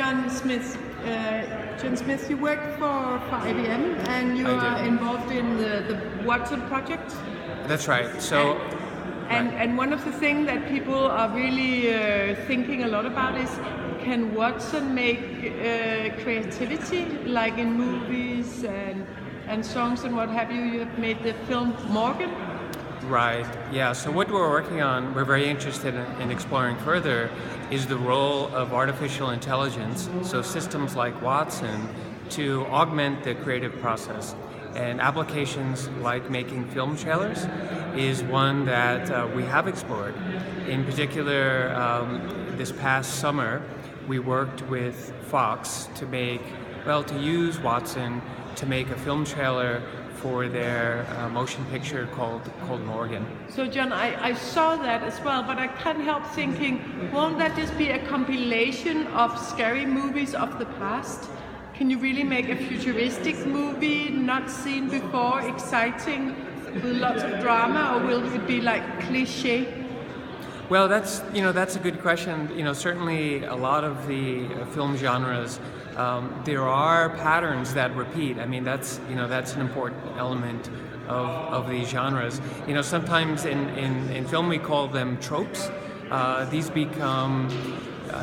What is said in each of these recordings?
John Smith. John Smith, you work for IBM and you are involved in the Watson project. That's right. So, and one of the things that people are really thinking a lot about is, can Watson make creativity, like in movies and songs and what have you? You have made the film Morgan. Right, yeah, so what we're working on, we're very interested in exploring further, is the role of artificial intelligence, so systems like Watson, to augment the creative process. And applications like making film trailers is one that we have explored. In particular, this past summer, we worked with Fox to use Watson to make a film trailer for their motion picture called Morgan. So John, I saw that as well, but I can't help thinking, won't that just be a compilation of scary movies of the past? Can you really make a futuristic movie, not seen before, exciting, with lots of drama, or will it be like cliche? Well, that's a good question. Certainly a lot of the film genres, there are patterns that repeat. I mean, that's an important element of these genres. Sometimes in film we call them tropes. These become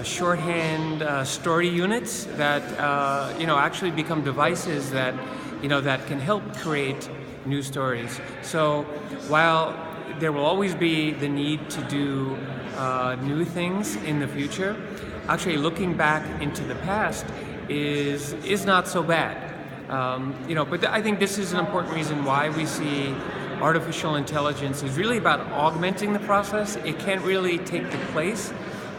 shorthand story units that actually become devices that that can help create new stories. So while there will always be the need to do new things in the future, actually looking back into the past is not so bad. But I think this is an important reason why we see artificial intelligence is really about augmenting the process. It can't really take the place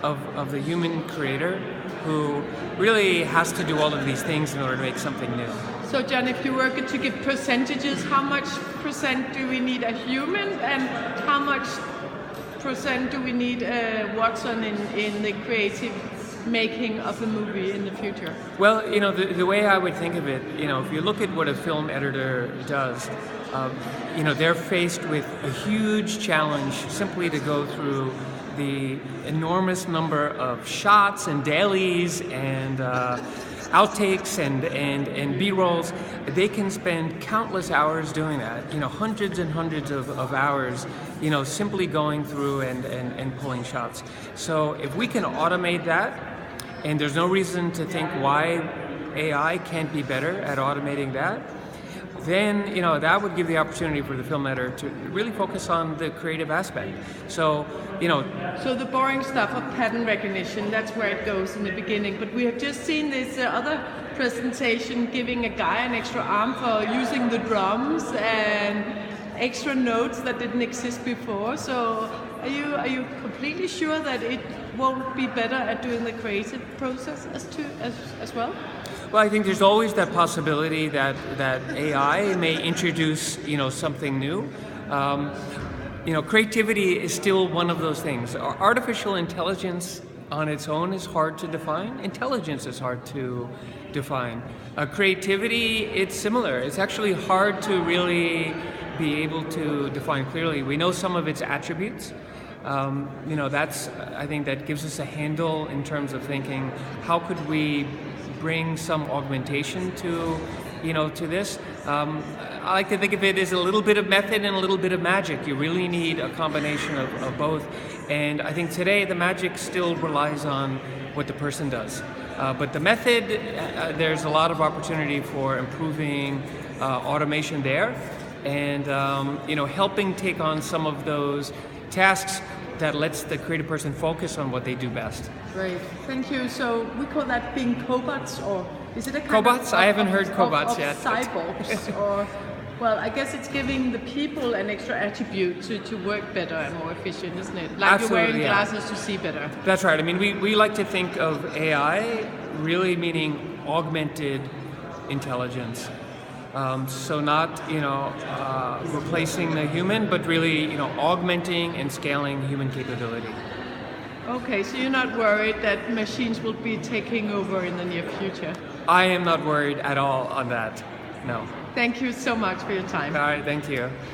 of the human creator who really has to do all of these things in order to make something new. So John, if you were to give percentages, how much percent do we need a human and how much percent do we need Watson in the creative making of a movie in the future? Well, the way I would think of it, if you look at what a film editor does, they're faced with a huge challenge simply to go through the enormous number of shots and dailies and outtakes and B-rolls. They can spend countless hours doing that, hundreds and hundreds of hours, simply going through and pulling shots. So if we can automate that, and there's no reason to think why AI can't be better at automating that, then that would give the opportunity for the film editor to really focus on the creative aspect. So So the boring stuff of pattern recognition, that's where it goes in the beginning. But we have just seen this other presentation giving a guy an extra arm for using the drums and extra notes that didn't exist before. So are you completely sure that it won't be better at doing the creative process as well? Well, I think there's always that possibility that AI may introduce something new. Creativity is still one of those things. Artificial intelligence on its own is hard to define. Intelligence is hard to define. Creativity, it's similar. It's actually hard to really be able to define clearly. We know some of its attributes. I think that gives us a handle in terms of thinking, how could we bring some augmentation to this? I like to think of it as a little bit of method and a little bit of magic. You really need a combination of both. And I think today the magic still relies on what the person does. But the method, there's a lot of opportunity for improving automation there and helping take on some of those tasks that lets the creative person focus on what they do best. Great, thank you. So we call that being cobots, or is it a kind cobots? I haven't heard cobots yet. Cyborgs, or well, I guess it's giving the people an extra attribute to work better and more efficient, isn't it? Like Absolutely, you're wearing glasses to see better. That's right. I mean, we like to think of AI really meaning augmented intelligence. So not replacing the human, but really augmenting and scaling human capability. Okay, so you're not worried that machines will be taking over in the near future? I am not worried at all on that. No. Thank you so much for your time. All right, thank you.